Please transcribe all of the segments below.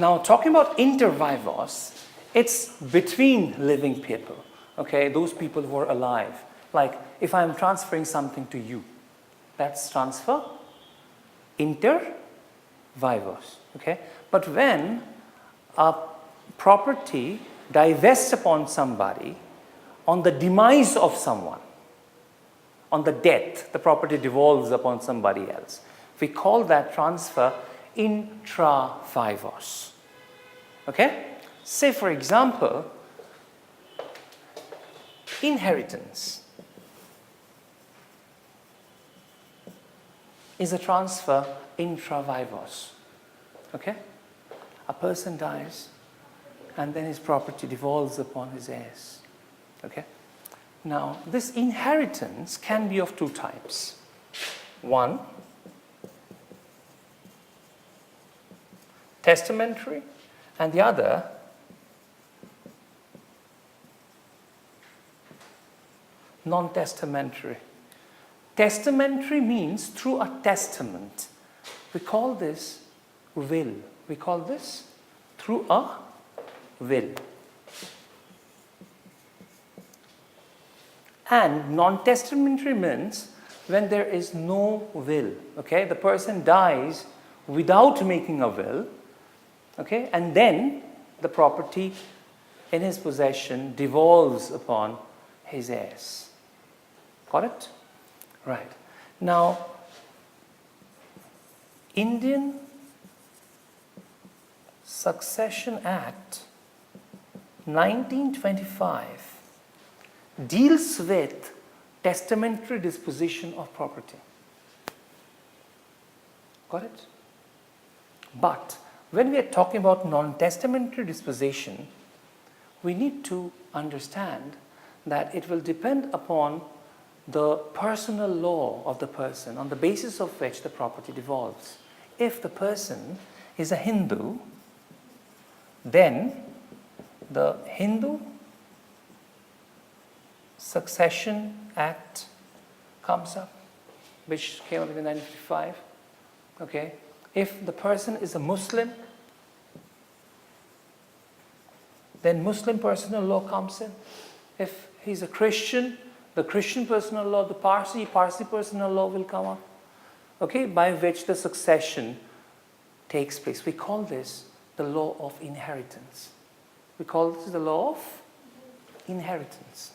Now, talking about inter vivos, it's between living people, okay? Those people who are alive. Like, if I'm transferring something to you, that's transfer inter vivos, okay? But when a property divests upon somebody on the demise of someone, on the death, the property devolves upon somebody else. We call that transfer intra vivos. Okay? Say, for example, inheritance is a transfer intra vivos. Okay? A person dies and then his property devolves upon his heirs. Okay? Now, this inheritance can be of two types. One, testamentary, and the other, non-testamentary. Testamentary means through a testament. We call this will. We call this through a will. And non-testamentary means when there is no will. Okay, the person dies without making a will. Okay, and then the property in his possession devolves upon his heirs. Got it? Right. Now, Indian Succession Act 1925 deals with testamentary disposition of property. Got it? But when we are talking about non-testamentary disposition, we need to understand that it will depend upon the personal law of the person on the basis of which the property devolves. If the person is a Hindu, then the Hindu Succession Act comes up, which came up in 1955. Okay. If the person is a Muslim, then Muslim personal law comes in. If he's a Christian, the Christian personal law, the Parsi personal law will come up. Okay, by which the succession takes place. We call this the law of inheritance. We call this the law of inheritance.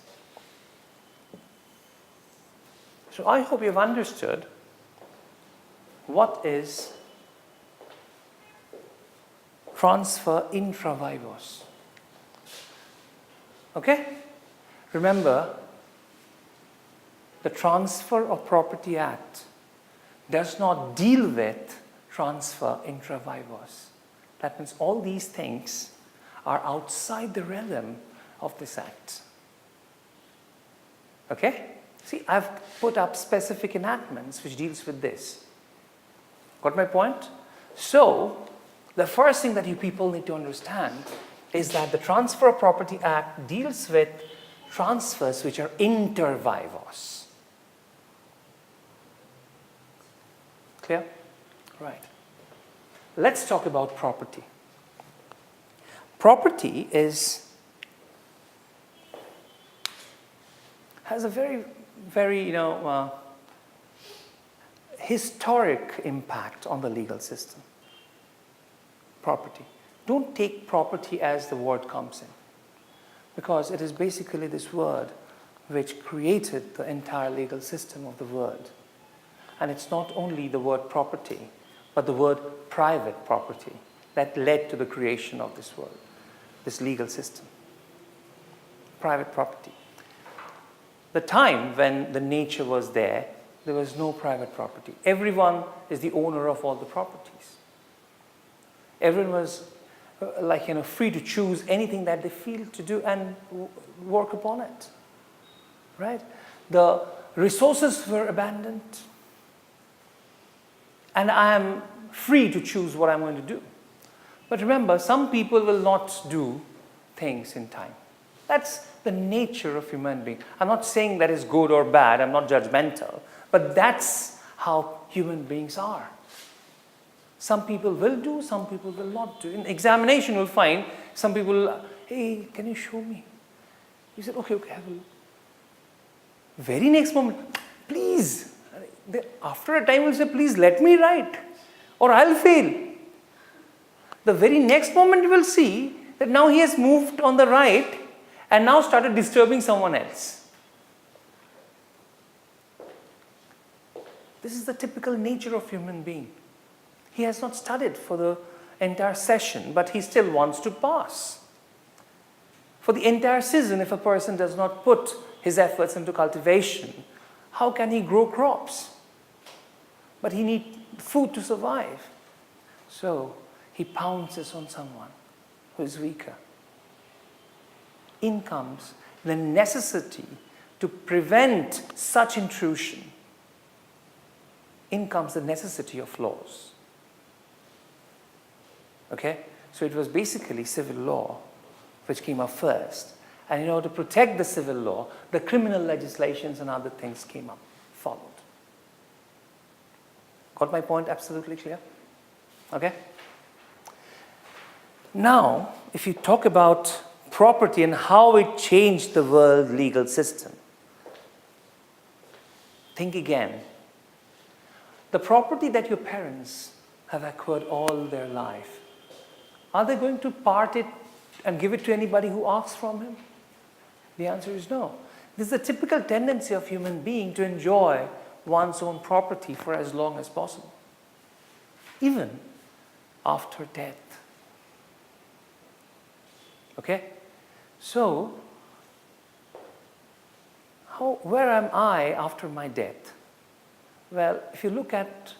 So I hope you've understood what is transfer intra vivos. Okay? Remember, the Transfer of Property Act does not deal with transfer intra vivos. That means all these things are outside the realm of this act. Okay? See, I've put up specific enactments which deals with this. Got my point? So, the first thing that you people need to understand is that the Transfer of Property Act deals with transfers which are inter vivos. Clear? Right. Let's talk about property. Property has a very, very, historic impact on the legal system. Property. Don't take property as the word comes in, because it is basically this word which created the entire legal system of the world. And it's not only the word property, but the word private property that led to the creation of this world, this legal system. Private property. The time when the nature was there was no private property. Everyone is the owner of all the properties. Everyone was free to choose anything that they feel to do and work upon it. Right? The resources were abundant. And I am free to choose what I'm going to do. But remember, some people will not do things in time. That's the nature of human being. I'm not saying that is good or bad. I'm not judgmental. But that's how human beings are. Some people will do, some people will not do. In examination, you'll find some people, hey, can you show me? You said, okay, have a look. Very next moment, please. After a time, you'll say, please let me write or I'll fail. The very next moment, you will see that now he has moved on the right and now started disturbing someone else. This is the typical nature of human being. He has not studied for the entire session, but he still wants to pass. For the entire season, if a person does not put his efforts into cultivation, how can he grow crops? But he needs food to survive. So he pounces on someone who is weaker. In comes the necessity to prevent such intrusion. In comes the necessity of laws. Okay? So it was basically civil law which came up first. And in order to protect the civil law, the criminal legislations and other things came up, followed. Got my point absolutely clear? Okay? Now, if you talk about property and how it changed the world legal system, think again. The property that your parents have acquired all their life, are they going to part it and give it to anybody who asks from him? The answer is no. This is a typical tendency of human being to enjoy one's own property for as long as possible, even after death. Okay? So, where am I after my death? Well, if you look at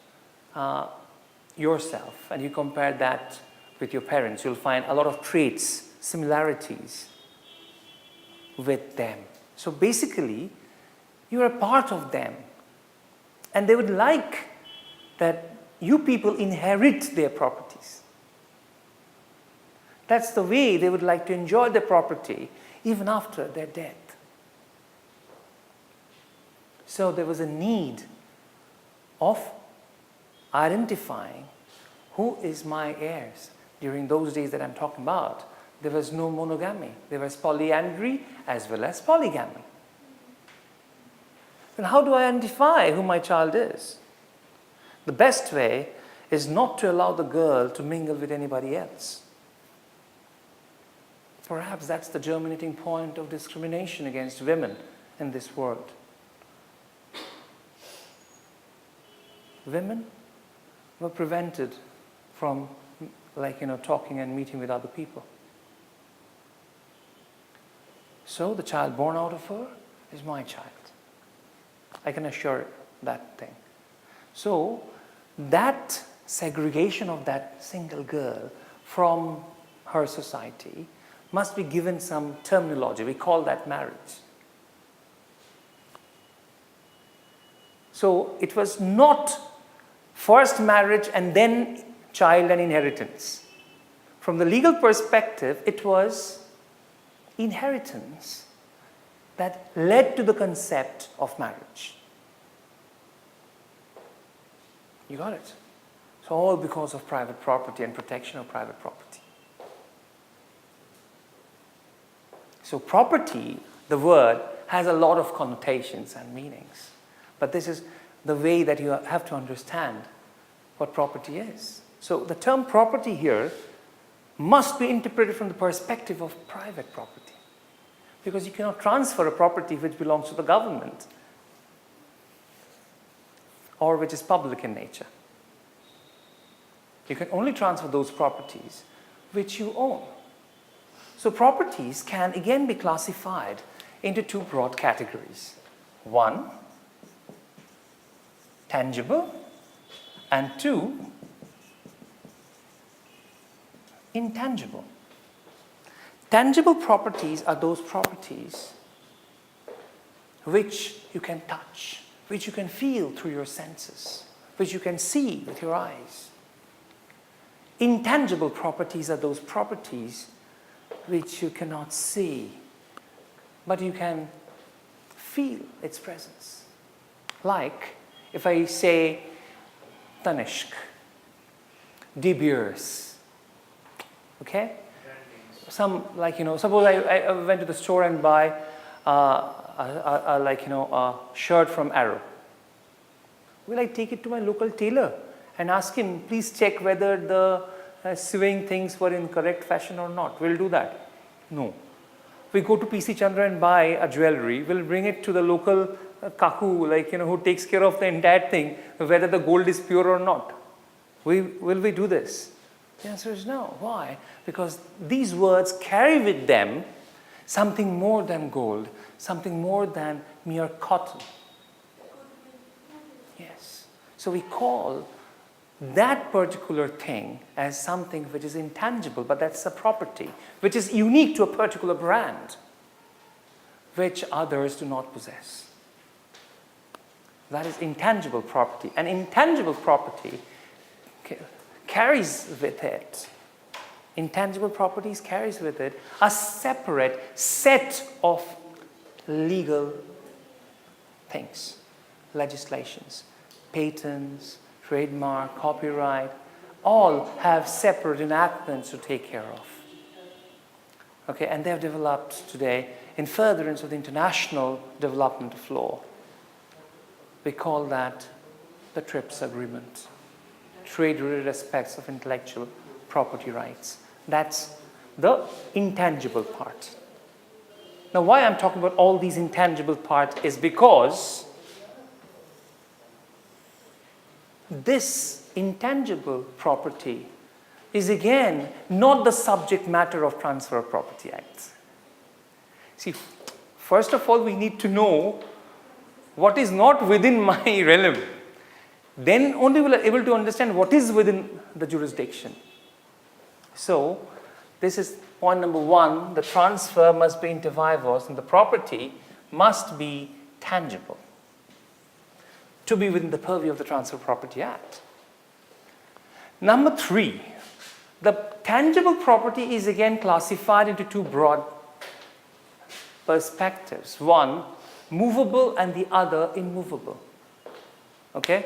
yourself and you compare that with your parents, you'll find a lot of traits, similarities with them. So basically, you're a part of them. And they would like that you people inherit their properties. That's the way they would like to enjoy their property even after their death. So there was a need of identifying who is my heirs. During those days that I'm talking about, there was no monogamy. There was polyandry as well as polygamy. Then how do I identify who my child is? The best way is not to allow the girl to mingle with anybody else. Perhaps that's the germinating point of discrimination against women in this world. Women were prevented from talking and meeting with other people. So the child born out of her is my child. I can assure that thing. So that segregation of that single girl from her society must be given some terminology. We call that marriage. So it was not first marriage and then child and inheritance. From the legal perspective, it was inheritance that led to the concept of marriage. You got it? So all because of private property and protection of private property. So property, the word, has a lot of connotations and meanings. But this is the way that you have to understand what property is. So the term property here must be interpreted from the perspective of private property. Because you cannot transfer a property which belongs to the government or which is public in nature. You can only transfer those properties which you own. So properties can again be classified into two broad categories. One, tangible, and two, intangible. Tangible properties are those properties which you can touch, which you can feel through your senses, which you can see with your eyes. Intangible properties are those properties which you cannot see, but you can feel its presence. Like if I say Tanishq, De Beers. Okay? Some, like, suppose I went to the store and buy a shirt from Arrow. Will I take it to my local tailor and ask him, please check whether the sewing things were in correct fashion or not? We'll do that. No. We go to PC Chandra and buy a jewelry. We'll bring it to the local kaku, who takes care of the entire thing, whether the gold is pure or not. Will we do this? The answer is no. Why? Because these words carry with them something more than gold, something more than mere cotton. Yes. So we call that particular thing as something which is intangible, but that's a property, which is unique to a particular brand, which others do not possess. That is intangible property. And intangible property carries with it, intangible properties carries with it a separate set of legal things, legislations, patents, trademark, copyright, all have separate enactments to take care of. Okay, and they have developed today in furtherance of the international development of law. We call that the TRIPS agreement, trade-related aspects of intellectual property rights. That's the intangible part. Now, why I'm talking about all these intangible parts is because this intangible property is again not the subject matter of Transfer of Property Act. See, first of all, we need to know what is not within my realm. Then only will I be able to understand what is within the jurisdiction. So, this is point number one. The transfer must be inter vivos and the property must be tangible to be within the purview of the Transfer of Property Act. Number three, the tangible property is again classified into two broad perspectives. One, movable, and the other, immovable. Okay?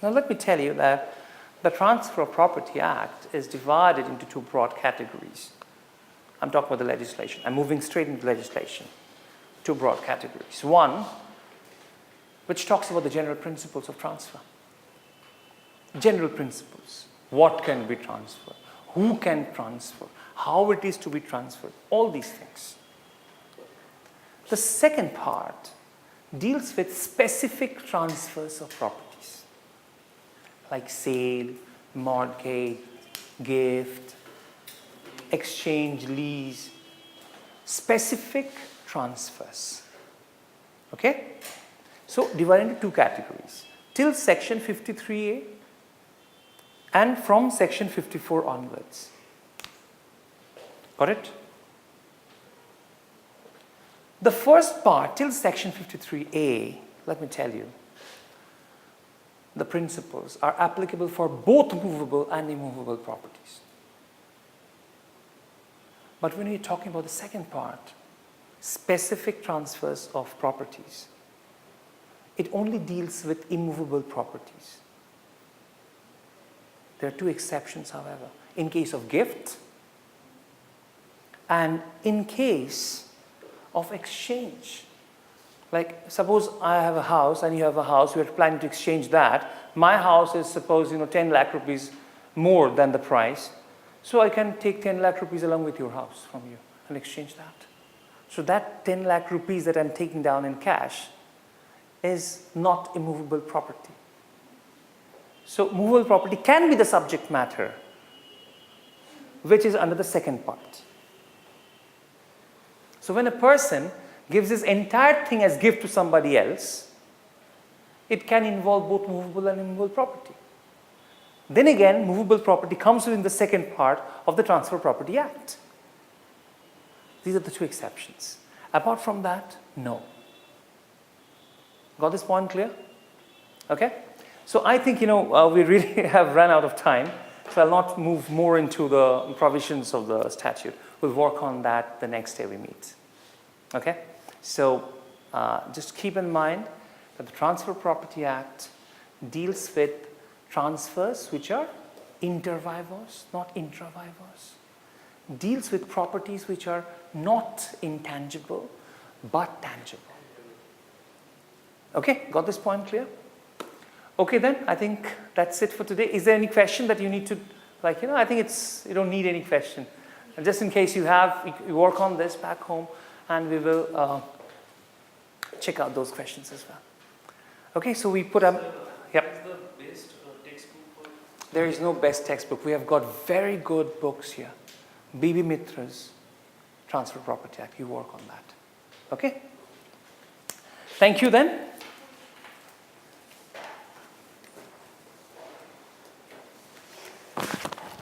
Now let me tell you that the Transfer of Property Act is divided into two broad categories. I'm talking about the legislation. I'm moving straight into legislation. Two broad categories. One, which talks about the general principles of transfer. General principles. What can be transferred? Who can transfer? How it is to be transferred. All these things. The second part deals with specific transfers of properties, like sale, mortgage, gift, exchange, lease, specific transfers. Okay? So, divided into two categories. Till section 53A and from section 54 onwards. Got it? The first part, till section 53A, let me tell you, the principles are applicable for both movable and immovable properties. But when we're talking about the second part, specific transfers of properties, it only deals with immovable properties. There are two exceptions, however. In case of gift and in case of exchange. Like, suppose I have a house and you have a house, we are planning to exchange that. My house is, suppose, 10 lakh rupees more than the price. So I can take 10 lakh rupees along with your house from you and exchange that. So that 10 lakh rupees that I'm taking down in cash is not immovable property. So movable property can be the subject matter, which is under the second part. So when a person gives his entire thing as gift to somebody else, it can involve both movable and immovable property. Then again, movable property comes within the second part of the Transfer of Property Act. These are the two exceptions. Apart from that, no. Got this point clear? Okay? So I think, we really have run out of time, so I'll not move more into the provisions of the statute. We'll work on that the next day we meet. Okay? So just keep in mind that the Transfer of Property Act deals with transfers which are intervivors, not intravivors. Deals with properties which are not intangible but tangible. Okay, got this point clear? Okay then, I think that's it for today. Is there any question that you need to, like, I think you don't need any question. And just in case you have, you work on this back home, and we will check out those questions as well. Okay, so we put up, yep. What is the best textbook for? There is no best textbook. We have got very good books here. B.B. Mitra's Transfer Property Act. You work on that. Okay? Thank you then.